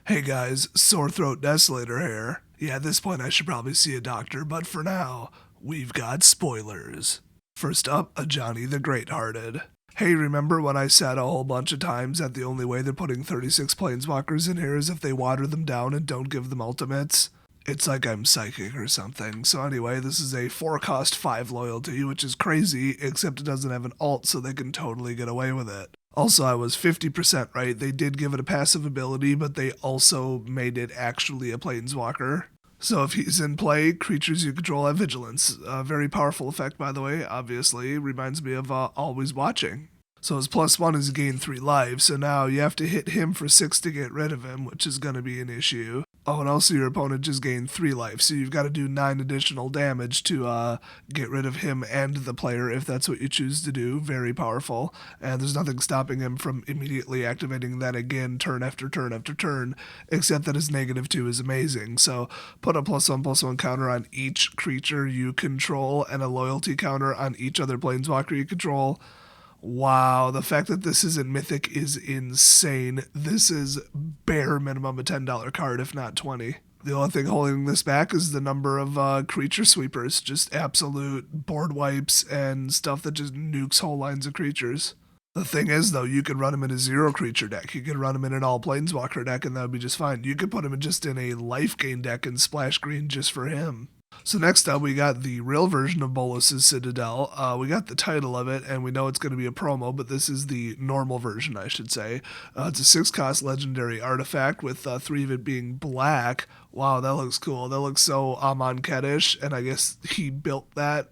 Hey guys, Sore Throat Desolator here. Yeah, at this point I should probably see a doctor, but for now, we've got spoilers. First up, a Johnny the Greathearted. Hey, remember when I said a whole bunch of times that the only way they're putting 36 planeswalkers in here is if they water them down and don't give them ultimates? It's like I'm psychic or something. So anyway, this is a 4-cost 5 loyalty, which is crazy, except it doesn't have an alt, so they can totally get away with it. Also, I was 50% right. They did give it a passive ability, but they also made it actually a planeswalker. So if he's in play, creatures you control have vigilance. A very powerful effect, by the way, obviously. Reminds me of Always Watching. So his +1 is gain 3 life, so now you have to hit him for 6 to get rid of him, which is going to be an issue. Oh, and also your opponent just gained 3 life, so you've got to do 9 additional damage to get rid of him and the player if that's what you choose to do. Very powerful, and there's nothing stopping him from immediately activating that again turn after turn after turn, except that his -2 is amazing. So put a +1/+1 counter on each creature you control and a loyalty counter on each other planeswalker you control. Wow, the fact that this isn't Mythic is insane. This is bare minimum a $10 card, if not 20. The only thing holding this back is the number of creature sweepers, just absolute board wipes and stuff that just nukes whole lines of creatures. The thing is, though, you could run him in a 0 creature deck. You could run him in an all planeswalker deck, and that would be just fine. You could put him just in a life gain deck and splash green just for him. So next up, we got the real version of Mullins Citadel. We got the title of it, and we know it's going to be a promo, but this is the normal version, I should say. It's a 6-cost legendary artifact with 3 of it being black. Wow, that looks cool. That looks so Amonkhet-ish, and I guess he built that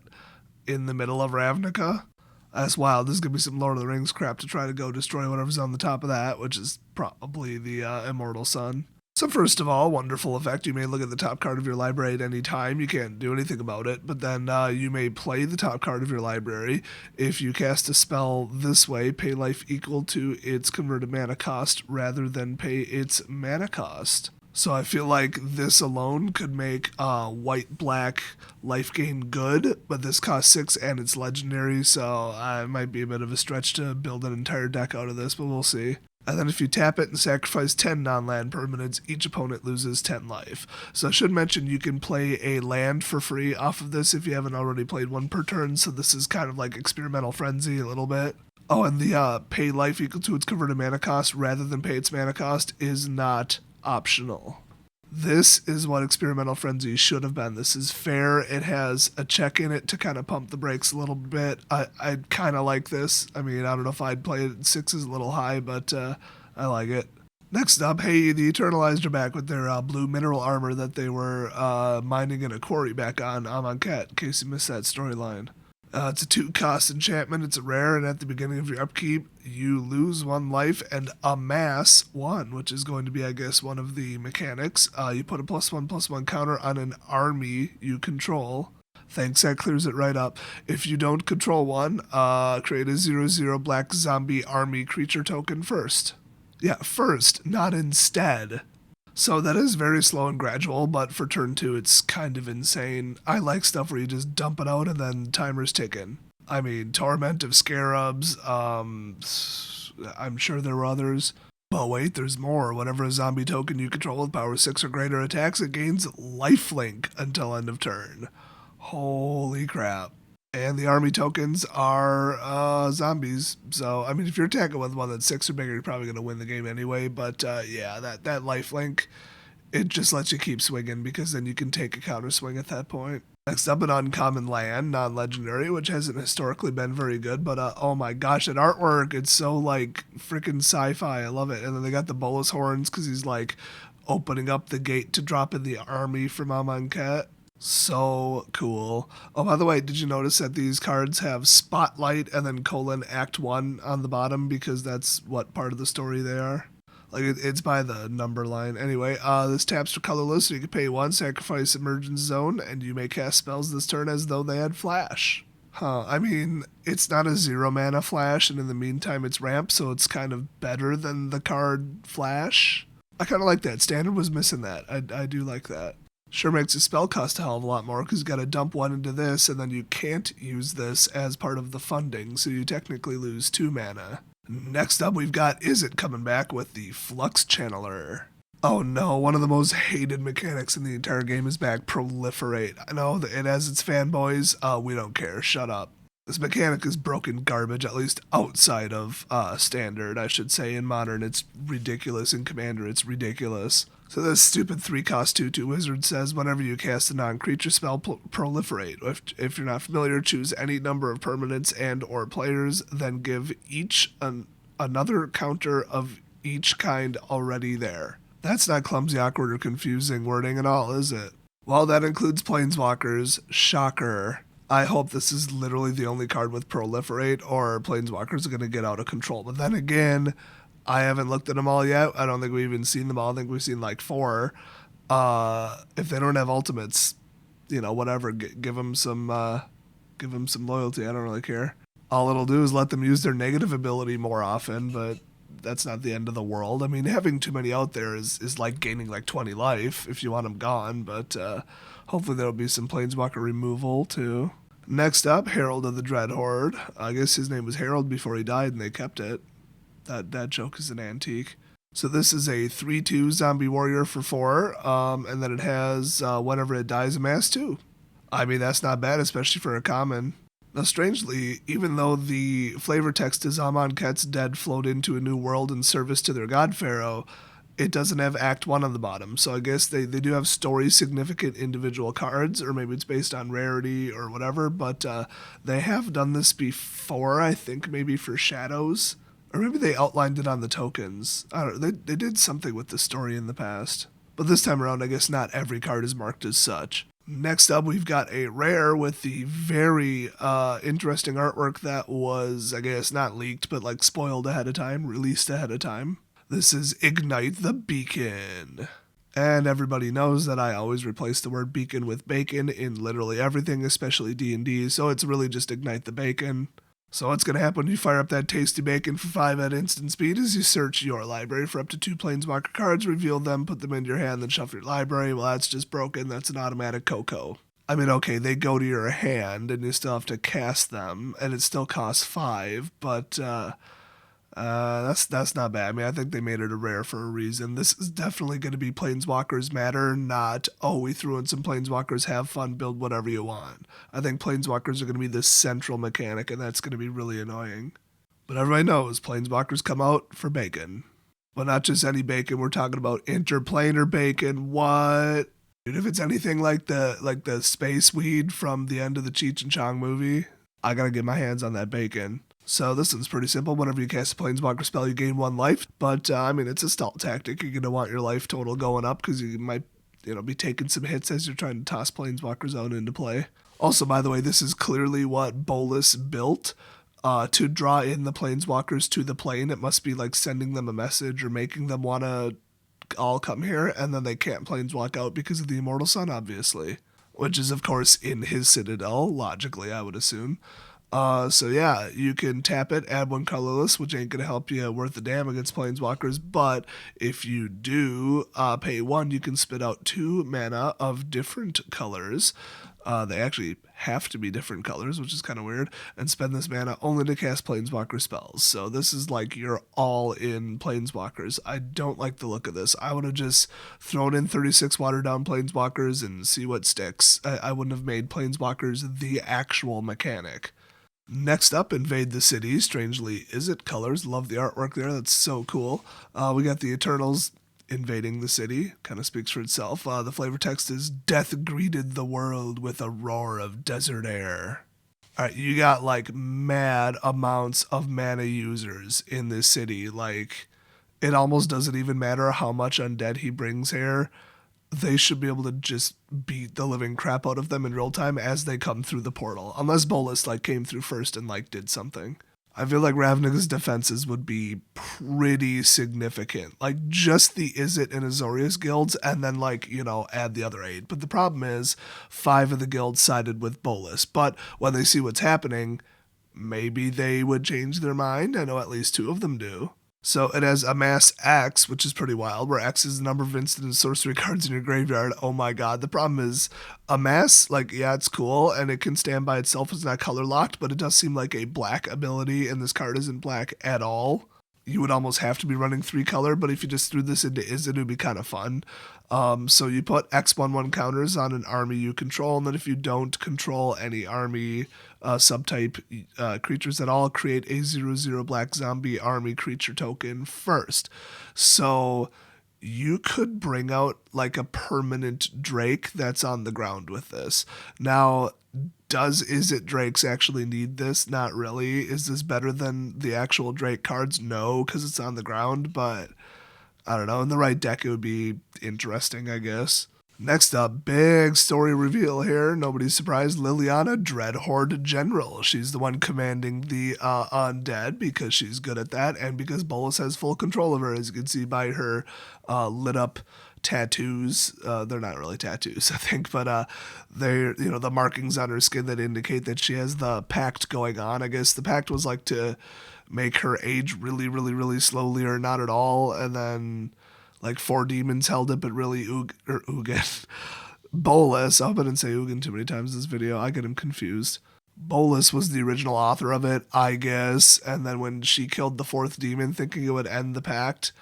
in the middle of Ravnica. That's wild. This is going to be some Lord of the Rings crap to try to go destroy whatever's on the top of that, which is probably the Immortal Sun. So first of all, wonderful effect. You may look at the top card of your library at any time. You can't do anything about it, but then you may play the top card of your library. If you cast a spell this way, pay life equal to its converted mana cost rather than pay its mana cost. So I feel like this alone could make white-black life gain good, but this costs 6 and it's legendary, so it might be a bit of a stretch to build an entire deck out of this, but we'll see. And then if you tap it and sacrifice 10 non-land permanents, each opponent loses 10 life. So I should mention you can play a land for free off of this if you haven't already played one per turn, so this is kind of like Experimental Frenzy a little bit. Oh, and the pay life equal to its converted mana cost rather than pay its mana cost is not optional. This is what Experimental Frenzy should have been. This is fair. It has a check in it to kind of pump the brakes a little bit. I kind of like this. I mean, I don't know if I'd play it. 6 is a little high, but I like it. Next up, hey, the Eternalized are back with their blue mineral armor that they were mining in a quarry back on Amonkhet, in case you missed that storyline. It's a 2-cost enchantment. It's a rare, and at the beginning of your upkeep, you lose 1 life and amass 1, which is going to be, I guess, one of the mechanics. You put a +1/+1 counter on an army you control. Thanks, that clears it right up. If you don't control one, create a 0/0 black zombie army creature token first. Yeah, first, not instead. So that is very slow and gradual, but for turn 2, it's kind of insane. I like stuff where you just dump it out and then timer's ticking. I mean, Torment of Scarabs, I'm sure there were others. But wait, there's more. Whenever a zombie token you control with power 6 or greater attacks, it gains lifelink until end of turn. Holy crap. And the army tokens are zombies. So, I mean, if you're attacking with one that's 6 or bigger, you're probably going to win the game anyway. But, yeah, that lifelink, it just lets you keep swinging because then you can take a counter swing at that point. Next up, an uncommon land, non-legendary, which hasn't historically been very good. But, oh my gosh, that artwork, it's so, like, freaking sci-fi. I love it. And then they got the bolus horns because he's, like, opening up the gate to drop in the army from Amonkhet. So cool. Oh, by the way, did you notice that these cards have Spotlight and then Act 1 on the bottom because that's what part of the story they are? Like, it's by the number line. Anyway, this taps for colorless, so you can pay 1, sacrifice Emergence Zone, and you may cast spells this turn as though they had flash. I mean, it's not a 0 mana flash, and in the meantime it's ramp, so it's kind of better than the card flash. I kind of like that. Standard was missing that. I do like that. Sure makes a spell cost a hell of a lot more because you got to dump 1 into this and then you can't use this as part of the funding, so you technically lose 2 mana. Next up, we've got Izzet coming back with the Flux Channeler. Oh no, one of the most hated mechanics in the entire game is back, Proliferate. I know that it has its fanboys. We don't care. Shut up. This mechanic is broken garbage, at least outside of standard, I should say. In modern, it's ridiculous. In commander, it's ridiculous. So this stupid 3-cost 2/2 wizard says whenever you cast a non-creature spell, proliferate. If you're not familiar, choose any number of permanents and or players, then give each another counter of each kind already there. That's not clumsy, awkward, or confusing wording at all, is it? Well, that includes Planeswalkers. Shocker. I hope this is literally the only card with Proliferate, or Planeswalkers are going to get out of control. But then again, I haven't looked at them all yet. I don't think we've even seen them all. I think we've seen like 4. If they don't have ultimates, whatever. Give them some loyalty. I don't really care. All it'll do is let them use their negative ability more often, but that's not the end of the world. I mean, having too many out there is like gaining like 20 life if you want them gone, but hopefully there'll be some Planeswalker removal too. Next up, Herald of the Dread Horde. I guess his name was Herald before he died and they kept it. That joke is an antique. So this is a 3/2 zombie warrior for 4, and then it has whenever it dies, amass 2. I mean, that's not bad, especially for a common. Now, strangely, even though the flavor text is Amonkhet's dead float into a new world in service to their god pharaoh, it doesn't have Act 1 on the bottom. So I guess they do have story-significant individual cards, or maybe it's based on rarity or whatever, but they have done this before, I think, maybe for Shadows. Or maybe they outlined it on the tokens. I don't know, they did something with the story in the past. But this time around, I guess not every card is marked as such. Next up, we've got a rare with the very interesting artwork that was, I guess, not leaked, but like spoiled ahead of time, released ahead of time. This is Ignite the Beacon. And everybody knows that I always replace the word beacon with bacon in literally everything, especially D&D, so it's really just Ignite the Bacon. So what's going to happen when you fire up that tasty bacon for 5 at instant speed is you search your library for up to 2 Planeswalker cards, reveal them, put them into your hand, then shuffle your library. Well, that's just broken. That's an automatic Coco. I mean, okay, they go to your hand, and you still have to cast them, and it still costs 5, but that's not bad. I mean, I think they made it a rare for a reason. This is definitely going to be Planeswalkers Matter, not, oh, we threw in some Planeswalkers, have fun, build whatever you want. I think Planeswalkers are going to be the central mechanic, and that's going to be really annoying. But everybody knows Planeswalkers come out for bacon. Well, not just any bacon, we're talking about interplanar bacon. What? Dude, if it's anything like the space weed from the end of the Cheech and Chong movie, I gotta get my hands on that bacon. So this one's pretty simple. Whenever you cast a Planeswalker spell, you gain 1 life. But, I mean, it's a stealth tactic. You're going to want your life total going up because you might, be taking some hits as you're trying to toss Planeswalkers out into play. Also, by the way, this is clearly what Bolas built to draw in the Planeswalkers to the plane. It must be like sending them a message or making them want to all come here, and then they can't Planeswalk out because of the Immortal Sun, obviously. Which is, of course, in his Citadel, logically, I would assume. So yeah, you can tap it, add 1 colorless, which ain't gonna help you worth the damn against Planeswalkers, but if you do pay 1, you can spit out 2 mana of different colors. They actually have to be different colors, which is kind of weird, and spend this mana only to cast Planeswalker spells. So this is like you're all in Planeswalkers. I don't like the look of this. I would have just thrown in 36 watered down Planeswalkers and see what sticks. I wouldn't have made Planeswalkers the actual mechanic. Next up, Invade the City. Strangely, is it colors? Love the artwork there. That's so cool. We got the Eternals invading the city. Kind of speaks for itself. The flavor text is, Death greeted the world with a roar of desert air. Alright, you got like mad amounts of mana users in this city. Like, it almost doesn't even matter how much undead he brings here. They should be able to just beat the living crap out of them in real time as they come through the portal. Unless Bolas came through first and did something. I feel like Ravnica's defenses would be pretty significant. Just the Izzet and Azorius guilds, and then add the other 8. But the problem is 5 of the guilds sided with Bolas. But when they see what's happening, maybe they would change their mind. I know at least 2 of them do. So it has amass X, which is pretty wild, where X is the number of instant and sorcery cards in your graveyard. Oh my god. The problem is, amass, yeah, it's cool, and it can stand by itself. It's not color locked, but it does seem like a black ability, and this card isn't black at all. you would almost have to be running 3-color, but if you just threw this into Izzet, it would be kind of fun. So you put X11 counters on an army you control, and then if you don't control any army subtype creatures at all, create a 0/0 black zombie army creature token first. So you could bring out like a permanent Drake that's on the ground with this. Now, does Izzet Drakes actually need this? Not really. Is this better than the actual Drake cards? No, because it's on the ground, but I don't know. In the right deck, it would be interesting, I guess. Next up, big story reveal here. Nobody's surprised. Liliana, Dreadhorde General. She's the one commanding the undead because she's good at that, and because Bolas has full control of her, as you can see by her lit up tattoos. They're not really tattoos, I think, but they're, you know, the markings on her skin that indicate that she has the pact going on. I guess the pact was like to make her age really, really, really slowly or not at all, and then like 4 demons held it, but really Ugin. Bolas, I hope I didn't say Ugin too many times in this video. I get him confused. Bolas was the original author of it, I guess, and then when she killed the 4th demon, thinking it would end the pact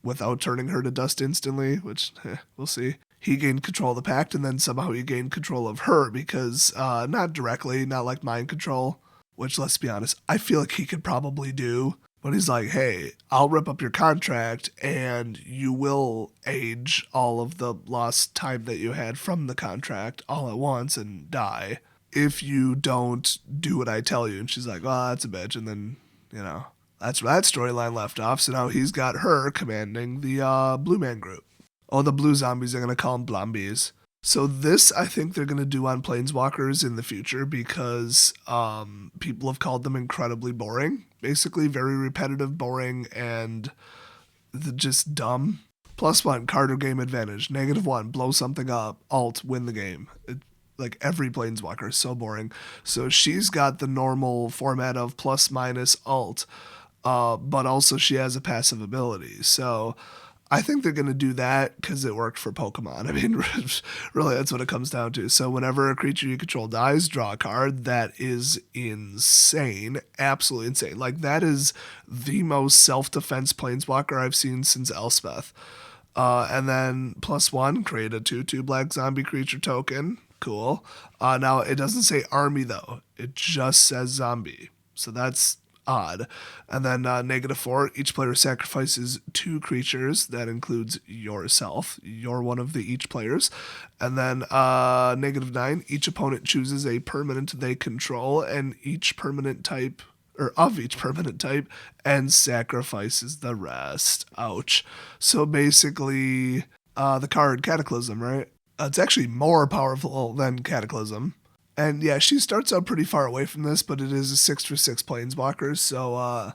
without turning her to dust instantly, which, we'll see. He gained control of the pact, and then somehow he gained control of her, because, not directly, not like mind control, which, let's be honest, I feel like he could probably do. But he's like, hey, I'll rip up your contract and you will age all of the lost time that you had from the contract all at once and die if you don't do what I tell you. And she's like, well, that's a bitch. And then, you know, that's where that storyline left off. So now he's got her commanding the Blue Man group. Oh, the blue zombies, they're going to call them Blombies. So this, I think they're going to do on Planeswalkers in the future because people have called them incredibly boring. Basically, very repetitive, boring, and just dumb. +1, card or game advantage. -1, blow something up. Alt, win the game. Like every Planeswalker is so boring. So she's got the normal format of +- alt, but also she has a passive ability. So I think they're going to do that because it worked for Pokemon. I mean, really, that's what it comes down to. So whenever a creature you control dies, draw a card. That is insane. Absolutely insane. Like, that is the most self-defense Planeswalker I've seen since Elspeth. And then +1, create a 2/2 black zombie creature token. Cool. Now, it doesn't say army, though. It just says zombie. So that's odd. And then -4, each player sacrifices 2 creatures. That includes yourself. You're one of the each players. And then -9, each opponent chooses a permanent they control and each permanent type, or of each permanent type, and sacrifices the rest. Ouch. So basically, the card Cataclysm, right? It's actually more powerful than Cataclysm. And yeah, she starts out pretty far away from this, but it is a 6/6 Planeswalker. So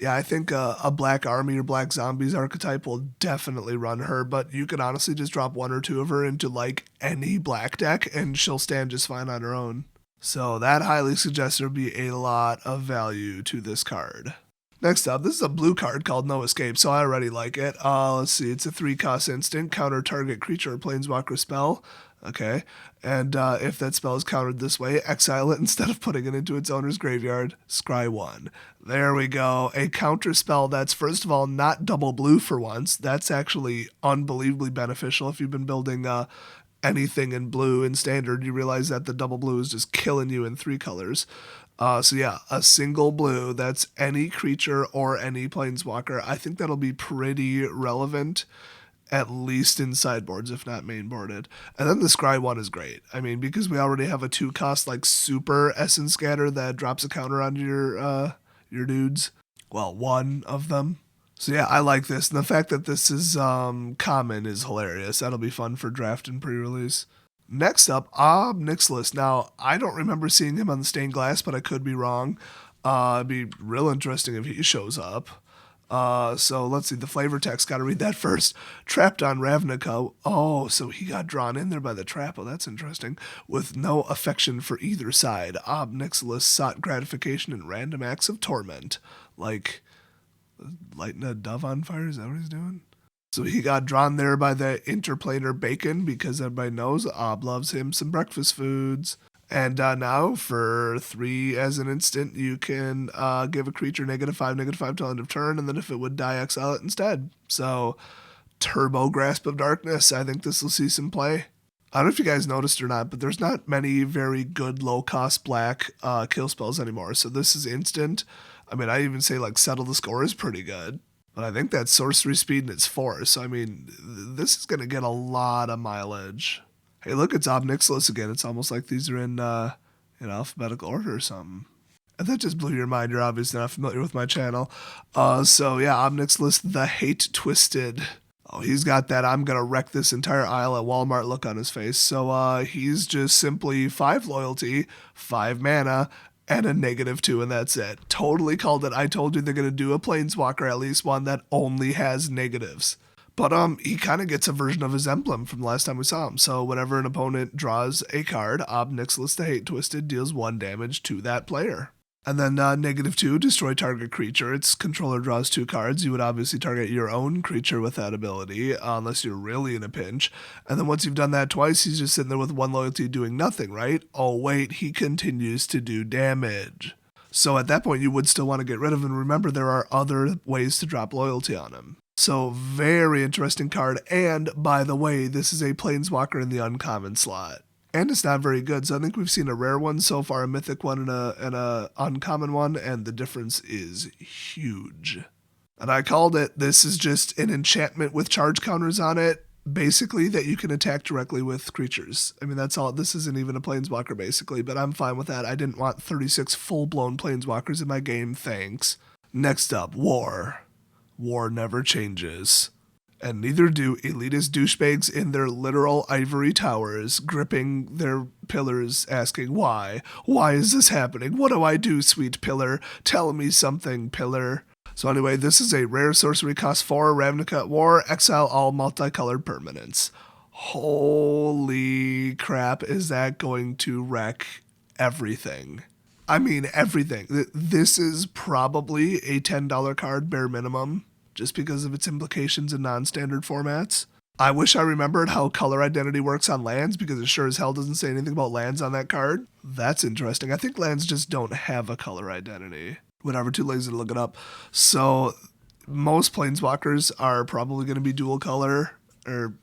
yeah, I think a black army or black zombies archetype will definitely run her, but you could honestly just drop 1 or 2 of her into like any black deck and she'll stand just fine on her own. So that highly suggests there'll be a lot of value to this card. Next up, this is a blue card called No Escape, so I already like it. Let's see, it's a 3-cost instant, counter target creature or planeswalker spell. Okay, and if that spell is countered this way, exile it instead of putting it into its owner's graveyard. Scry 1. There we go. A counter spell that's, first of all, not double blue for once. That's actually unbelievably beneficial if you've been building anything in blue in Standard. You realize that the double blue is just killing you in 3 colors. So yeah, a single blue, that's any creature or any planeswalker. I think that'll be pretty relevant, at least in sideboards, if not mainboarded. And then the Scry 1 is great. I mean, because we already have a 2-cost, like, super Essence Scatter that drops a counter on your dudes. Well, one of them. So yeah, I like this. And the fact that this is common is hilarious. That'll be fun for draft and pre-release. Next up, Nixle. Now, I don't remember seeing him on the stained glass, but I could be wrong. It'd be real interesting if he shows up. So let's see, the flavor text, gotta read that first. Trapped on Ravnica. Oh, so he got drawn in there by the trap. Oh, that's interesting. With no affection for either side, Nixle sought gratification in random acts of torment. Like lighting a dove on fire, is that what he's doing? So he got drawn there by the interplanar bacon because everybody knows Ob loves him some breakfast foods. And now for 3 as an instant, you can give a creature -5/-5 till end of turn, and then if it would die, exile it instead. So Turbo Grasp of Darkness, I think this will see some play. I don't know if you guys noticed or not, but there's not many very good low-cost black kill spells anymore. So this is instant. I mean, I even say like Settle the Score is pretty good. But I think that's sorcery speed and it's 4. So, I mean, this is going to get a lot of mileage. Hey, look, it's Ob Nixilis again. It's almost like these are in alphabetical order or something. And that just blew your mind. You're obviously not familiar with my channel. So, yeah, Ob Nixilis, the Hate Twisted. Oh, he's got that I'm going to wreck this entire aisle at Walmart look on his face. So he's just simply 5 loyalty, 5 mana, and a -2, and that's it. Totally called it. I told you they're going to do a Planeswalker, at least one that only has negatives. But he kind of gets a version of his emblem from the last time we saw him. So whenever an opponent draws a card, Ob Nixilis the Hate Twisted deals 1 damage to that player. And then -2, destroy target creature. Its controller draws 2 cards. You would obviously target your own creature with that ability, unless you're really in a pinch. And then once you've done that twice, he's just sitting there with 1 loyalty doing nothing, right? Oh wait, he continues to do damage. So at that point, you would still want to get rid of him. Remember, there are other ways to drop loyalty on him. So very interesting card. And by the way, this is a Planeswalker in the uncommon slot. And it's not very good, so I think we've seen a rare one so far, a mythic one and a uncommon one, and the difference is huge. And I called it. This is just an enchantment with charge counters on it, basically, that you can attack directly with creatures. I mean, that's all. This isn't even a Planeswalker, basically, but I'm fine with that. I didn't want 36 full-blown Planeswalkers in my game, thanks. Next up, War. War never changes. And neither do elitist douchebags in their literal ivory towers, gripping their pillars, asking why. Why is this happening? What do I do, sweet pillar? Tell me something, pillar. So anyway, this is a rare sorcery, cost 4, Ravnica at War, exile all multicolored permanents. Holy crap, is that going to wreck everything? I mean, everything. This is probably a $10 card, bare minimum, just because of its implications in non-standard formats. I wish I remembered how color identity works on lands, because it sure as hell doesn't say anything about lands on that card. That's interesting. I think lands just don't have a color identity. Whatever, too lazy to look it up. So most Planeswalkers are probably going to be dual color, or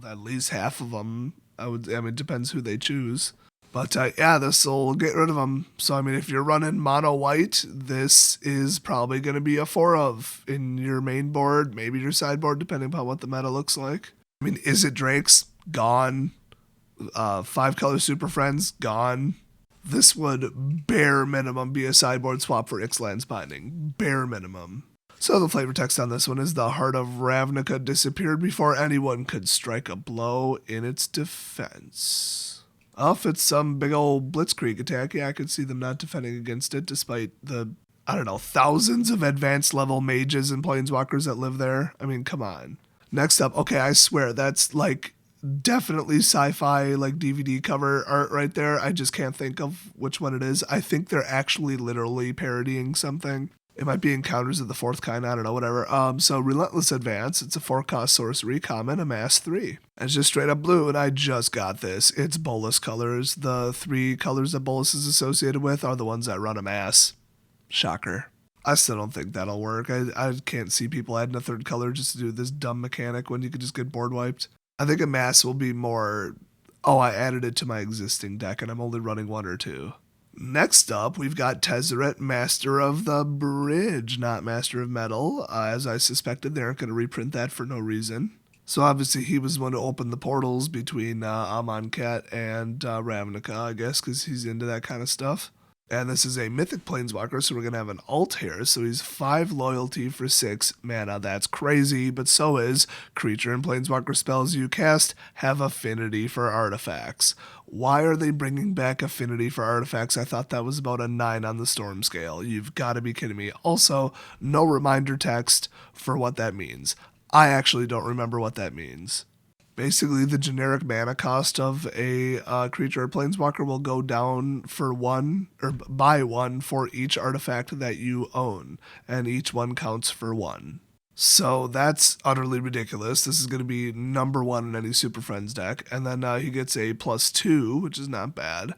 at least half of them. I mean, it depends who they choose. But yeah, this will get rid of them. So, I mean, if you're running mono white, this is probably going to be a 4 of in your main board, maybe your sideboard, depending upon what the meta looks like. I mean, is it Drake's? Gone. 5 color Super Friends? Gone. This would bare minimum be a sideboard swap for Ixalan's Binding. Bare minimum. So the flavor text on this one is the Heart of Ravnica disappeared before anyone could strike a blow in its defense. If it's some big old blitzkrieg attack, yeah, I could see them not defending against it, despite the, thousands of advanced level mages and planeswalkers that live there. I mean, come on. Next up, okay, I swear, that's like definitely sci-fi, like DVD cover art right there. I just can't think of which one it is. I think they're actually literally parodying something. It might be Encounters of the Fourth Kind, I don't know, whatever. So Relentless Advance, it's a 4-cost sorcery, common, amass 3. And it's just straight up blue, and I just got this. It's Bolas colors. The 3 colors that Bolas is associated with are the ones that run amass. Shocker. I still don't think that'll work. I can't see people adding a 3rd color just to do this dumb mechanic when you could just get board wiped. I think amass will be more, I added it to my existing deck, and I'm only running 1 or 2. Next up, we've got Tez Ret, Master of the Bridge, not Master of Metal. As I suspected, they aren't going to reprint that for no reason. So obviously he was the one to open the portals between Amonkhet and Ravnica, I guess, because he's into that kind of stuff. And this is a Mythic Planeswalker, so we're going to have an alt here. So he's 5 loyalty for 6 mana. That's crazy, but so is creature and Planeswalker spells you cast have affinity for artifacts. Why are they bringing back affinity for artifacts? I thought that was about a 9 on the storm scale. You've got to be kidding me. Also, no reminder text for what that means. I actually don't remember what that means. Basically, the generic mana cost of a creature or planeswalker will go down for 1, or by 1 for each artifact that you own, and each one counts for 1. So that's utterly ridiculous. This is going to be number 1 in any Super Friends deck, and then he gets a +2, which is not bad.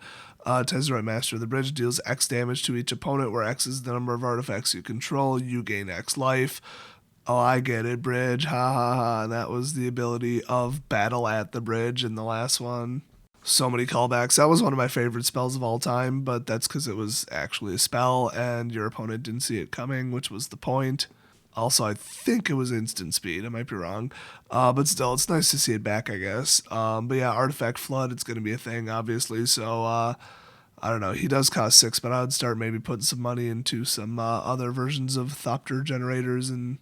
Tez Ret, Master of the Bridge, deals X damage to each opponent, where X is the number of artifacts you control. You gain X life. Oh, I get it, bridge. Ha ha ha. And that was the ability of Battle at the Bridge in the last one. So many callbacks. That was one of my favorite spells of all time, but that's because it was actually a spell and your opponent didn't see it coming, which was the point. Also, I think it was instant speed. I might be wrong. But still, it's nice to see it back, I guess. But yeah, Artifact Flood, it's going to be a thing, obviously. So, I don't know. He does cost 6, but I would start maybe putting some money into some other versions of Thopter generators and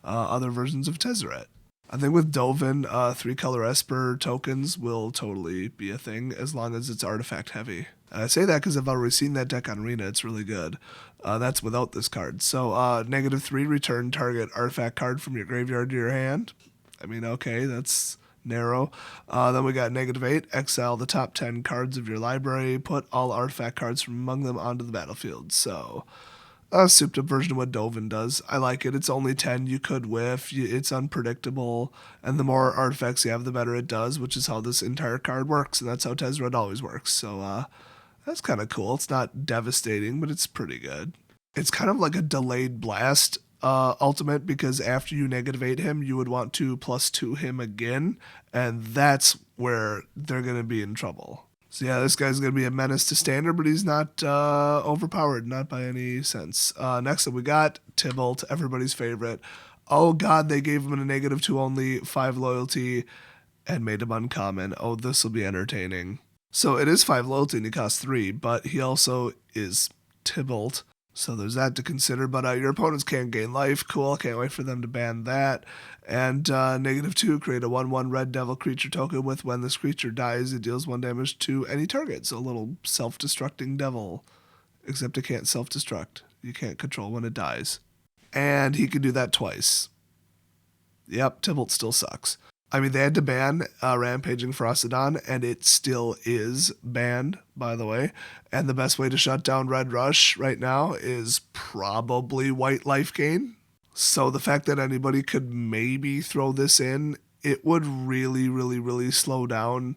other versions of Tez Ret. I think with Dovin, 3-color Esper tokens will totally be a thing as long as it's artifact heavy. And I say that because I've already seen that deck on Arena. It's really good. That's without this card. So -3, return target artifact card from your graveyard to your hand. I mean, okay, that's narrow. Then we got -8, exile the top 10 cards of your library. Put all artifact cards from among them onto the battlefield. So a souped up version of what Dovin does. I like it. It's only 10. You could whiff. It's unpredictable. And the more artifacts you have, the better it does, which is how this entire card works. And that's how Tez Ret always works. So that's kind of cool. It's not devastating, but it's pretty good. It's kind of like a delayed blast ultimate, because after you -8 him, you would want to +2 him again. And that's where they're going to be in trouble. So yeah, this guy's going to be a menace to standard, but he's not overpowered, not by any sense. Next up, we got Thibault, everybody's favorite. Oh god, they gave him a -2 only, 5 loyalty, and made him uncommon. Oh, this will be entertaining. So it is 5 loyalty and he costs 3, but he also is Thibault. So there's that to consider, but your opponents can't gain life. Cool, can't wait for them to ban that. And -2, create a 1/1 red devil creature token with when this creature dies, it deals 1 damage to any target. So a little self-destructing devil, except it can't self-destruct. You can't control when it dies. And he can do that twice. Yep, Thibault still sucks. I mean, they had to ban Rampaging Frostodon, and it still is banned, by the way. And the best way to shut down Red Rush right now is probably White Life Gain. So the fact that anybody could maybe throw this in, it would really, really, really slow down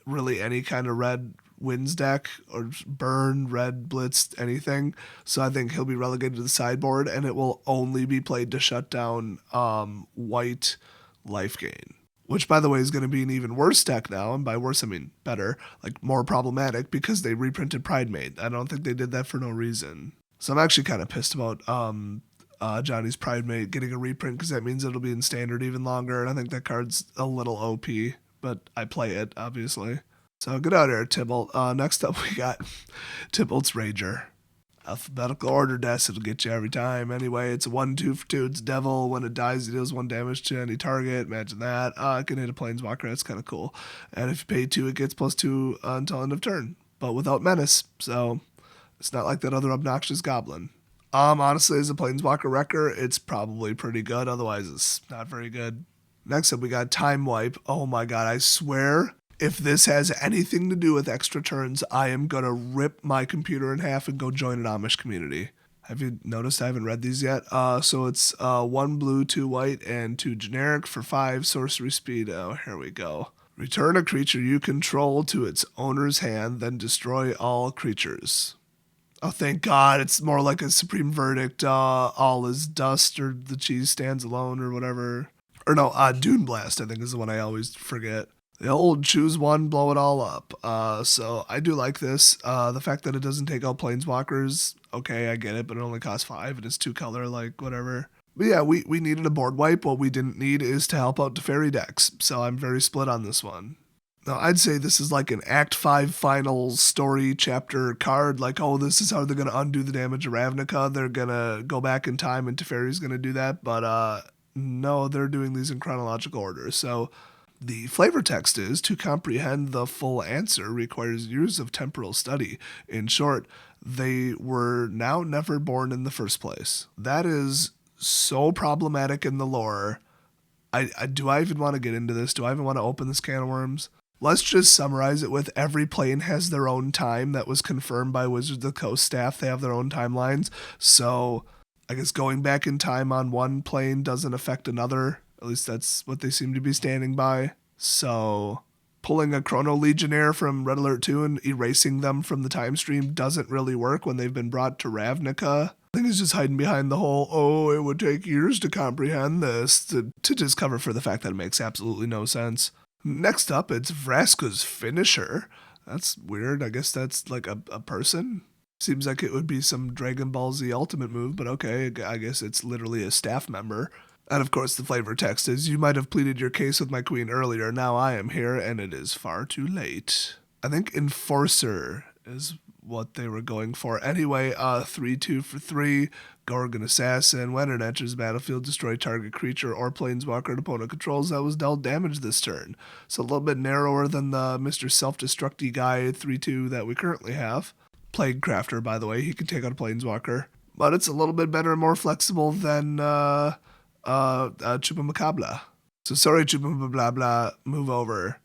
really any kind of red wins deck, or burn, red, blitz, anything. So I think he'll be relegated to the sideboard, and it will only be played to shut down White Life Gain, which, by the way, is going to be an even worse deck now. And by worse, I mean better, like more problematic, because they reprinted Pridemate. I don't think they did that for no reason. So I'm actually kind of pissed about Johnny's Pridemate getting a reprint, because that means it'll be in standard even longer. And I think that card's a little OP, but I play it, obviously. So get out of here, Thibault. Next up, we got Thibault's Rager. Alphabetical order deaths, it'll get you every time. Anyway, it's a 1/2 for 2. It's Devil. When it dies, it deals 1 damage to any target. Imagine that. It can hit a Planeswalker. That's kind of cool. And if you pay 2, it gets +2 until end of turn, but without menace. So it's not like that other obnoxious goblin. Honestly, as a Planeswalker wrecker, it's probably pretty good. Otherwise, it's not very good. Next up, we got Time Wipe. Oh my god, I swear, if this has anything to do with extra turns, I am going to rip my computer in half and go join an Amish community. Have you noticed I haven't read these yet? So it's 1 blue, 2 white, and 2 generic for 5 sorcery speed. Oh, here we go. Return a creature you control to its owner's hand, then destroy all creatures. Oh, thank God. It's more like a Supreme Verdict, all is dust, or the cheese stands alone, or whatever. Or no, Dune Blast, I think, is the one I always forget. The old choose one, blow it all up. So I do like this. The fact that it doesn't take out Planeswalkers, okay, I get it, but it only costs 5, and it's 2 color, like, whatever. But yeah, we needed a board wipe. What we didn't need is to help out Teferi decks, so I'm very split on this one. Now, I'd say this is like an Act 5 final story chapter card, like, oh, this is how they're going to undo the damage of Ravnica. They're going to go back in time, and Teferi's going to do that, but no, they're doing these in chronological order, so the flavor text is, to comprehend the full answer requires years of temporal study. In short, they were now never born in the first place. That is so problematic in the lore. Do I even want to get into this? Do I even want to open this can of worms? Let's just summarize it with every plane has their own time. That was confirmed by Wizards of the Coast staff. They have their own timelines. So I guess going back in time on one plane doesn't affect another. At least that's what they seem to be standing by. So pulling a Chrono Legionnaire from Red Alert 2 and erasing them from the time stream doesn't really work when they've been brought to Ravnica. I think he's just hiding behind the whole, oh, it would take years to comprehend this, to just cover for the fact that it makes absolutely no sense. Next up, it's Vraska's finisher. That's weird. I guess that's like a person. Seems like it would be some Dragon Ball Z Ultimate move, but okay, I guess it's literally a staff member. And of course the flavor text is, you might have pleaded your case with my queen earlier, now I am here, and it is far too late. I think Enforcer is what they were going for. Anyway, 3/2 for 3, Gorgon Assassin. When it enters the battlefield, destroy target creature or planeswalker an opponent controls that was dealt damage this turn. So a little bit narrower than the Mr. Self-Destructy guy 3/2 that we currently have. Plague Crafter, by the way, he can take out a planeswalker. But it's a little bit better and more flexible than Chupamacabra. So sorry, Chupamacabra, move over.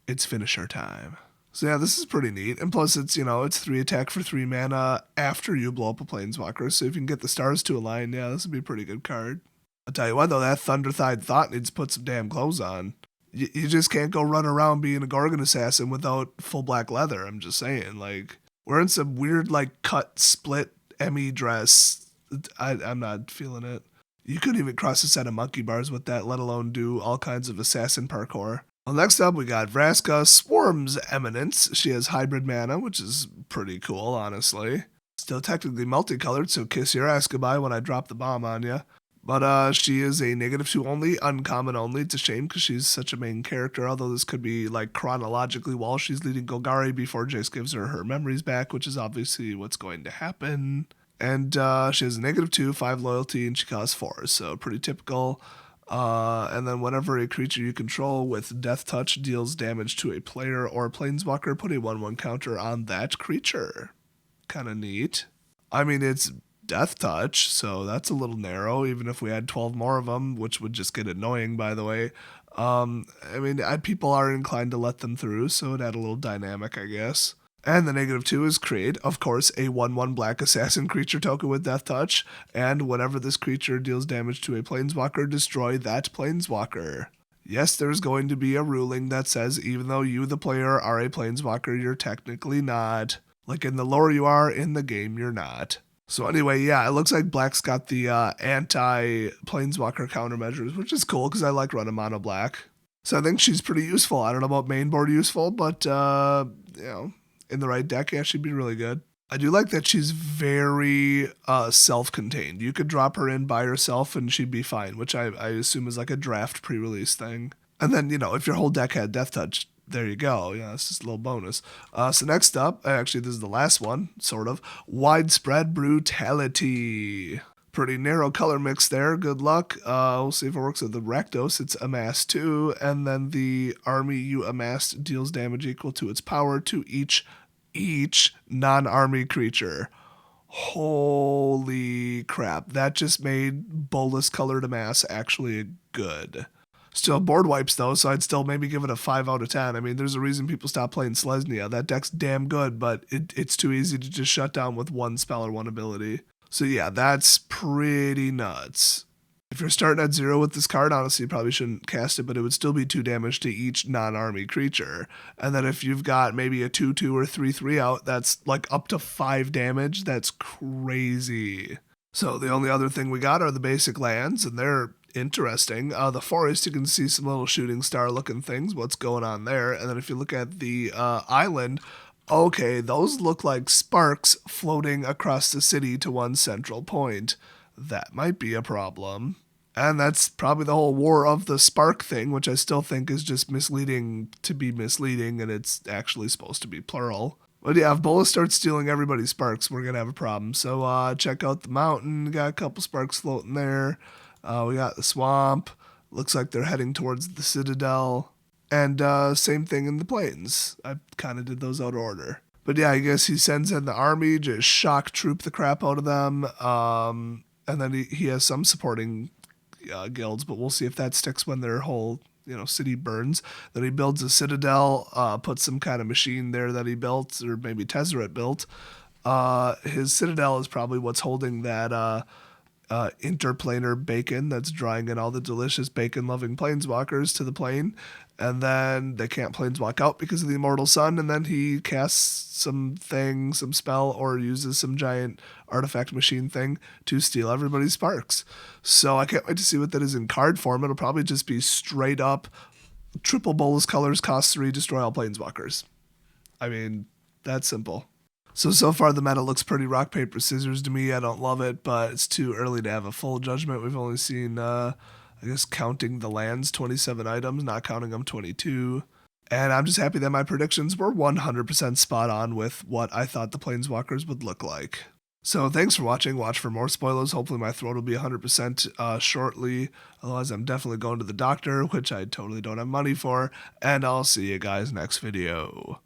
It's finisher time. So yeah, this is pretty neat. And plus it's, it's 3 attack for 3 mana after you blow up a planeswalker. So if you can get the stars to align, yeah, this would be a pretty good card. I'll tell you what though, that Thunderthide Thought needs to put some damn clothes on. You just can't go run around being a Gorgon Assassin without full black leather, I'm just saying. Like, wearing some weird, like, cut, split, Emmy dress, I'm not feeling it. You couldn't even cross a set of monkey bars with that, let alone do all kinds of assassin parkour. Well, next up, we got Vraska Swarm's Eminence. She has hybrid mana, which is pretty cool, honestly. Still technically multicolored, so kiss your ass goodbye when I drop the bomb on you. But she is a -2 only, uncommon only. It's a shame because she's such a main character, although this could be like chronologically while she's leading Golgari before Jace gives her memories back, which is obviously what's going to happen. And she has a -2, 5 loyalty, and she costs 4, so pretty typical. And then whenever a creature you control with Death Touch deals damage to a player or planeswalker, put a 1/1 counter on that creature. Kind of neat. I mean, it's Death Touch, so that's a little narrow, even if we had 12 more of them, which would just get annoying, by the way. People are inclined to let them through, so it add a little dynamic, I guess. And the -2 is create, of course, a 1/1 black assassin creature token with Death Touch, and whenever this creature deals damage to a planeswalker, destroy that planeswalker. Yes, there's going to be a ruling that says even though you, the player, are a planeswalker, you're technically not. Like in the lore you are, in the game you're not. So anyway, yeah, it looks like Black's got the anti-planeswalker countermeasures, which is cool because I like running mono black. So I think she's pretty useful. I don't know about main board useful, but, in the right deck, yeah, she'd be really good. I do like that she's very self-contained. You could drop her in by herself and she'd be fine, which I assume is like a draft pre-release thing. And then, if your whole deck had Death Touch, there you go. Yeah, it's just a little bonus. So next up, actually this is the last one, sort of, Widespread Brutality. Pretty narrow color mix there. Good luck. We'll see if it works with the Rakdos. It's amass 2, and then the army you amassed deals damage equal to its power to each non-army creature. Holy crap. That just made Bolus colored amass actually good. Still board wipes though, so I'd still maybe give it a 5 out of 10. I mean, there's a reason people stop playing Selesnya. That deck's damn good, but it's too easy to just shut down with one spell or one ability. So yeah, that's pretty nuts. If you're starting at 0 with this card, honestly, you probably shouldn't cast it, but it would still be 2 damage to each non-army creature. And then if you've got maybe a 2/2 or 3/3 out, that's like up to 5 damage. That's crazy. So the only other thing we got are the basic lands, and they're interesting. The forest, you can see some little shooting star looking things, what's going on there. And then if you look at the island, okay, those look like sparks floating across the city to one central point. That might be a problem. And that's probably the whole War of the Spark thing, which I still think is just misleading to be misleading, and it's actually supposed to be plural. But yeah, if Bola starts stealing everybody's sparks, we're going to have a problem. So check out the mountain. Got a couple sparks floating there. We got the swamp. Looks like they're heading towards the Citadel. And same thing in the plains. I kind of did those out of order. But yeah, I guess he sends in the army, just shock troop the crap out of them. And then he has some supporting guilds, but we'll see if that sticks when their whole city burns. Then he builds a citadel, puts some kind of machine there that he built, or maybe Tez Ret built. His citadel is probably what's holding that interplanar bacon that's drawing in all the delicious bacon-loving planeswalkers to the plane. and then they can't planeswalk out because of the Immortal Sun, and then he casts some spell, or uses some giant artifact machine thing to steal everybody's sparks. So I can't wait to see what that is in card form. It'll probably just be straight up triple bolus colors, cost 3, destroy all planeswalkers. I mean, that's simple. So far the meta looks pretty rock, paper, scissors to me. I don't love it, but it's too early to have a full judgment. We've only seen, I guess, counting the lands, 27 items, not counting them, 22. And I'm just happy that my predictions were 100% spot on with what I thought the planeswalkers would look like. So thanks for watching. Watch for more spoilers. Hopefully my throat will be 100% shortly. Otherwise, I'm definitely going to the doctor, which I totally don't have money for. And I'll see you guys next video.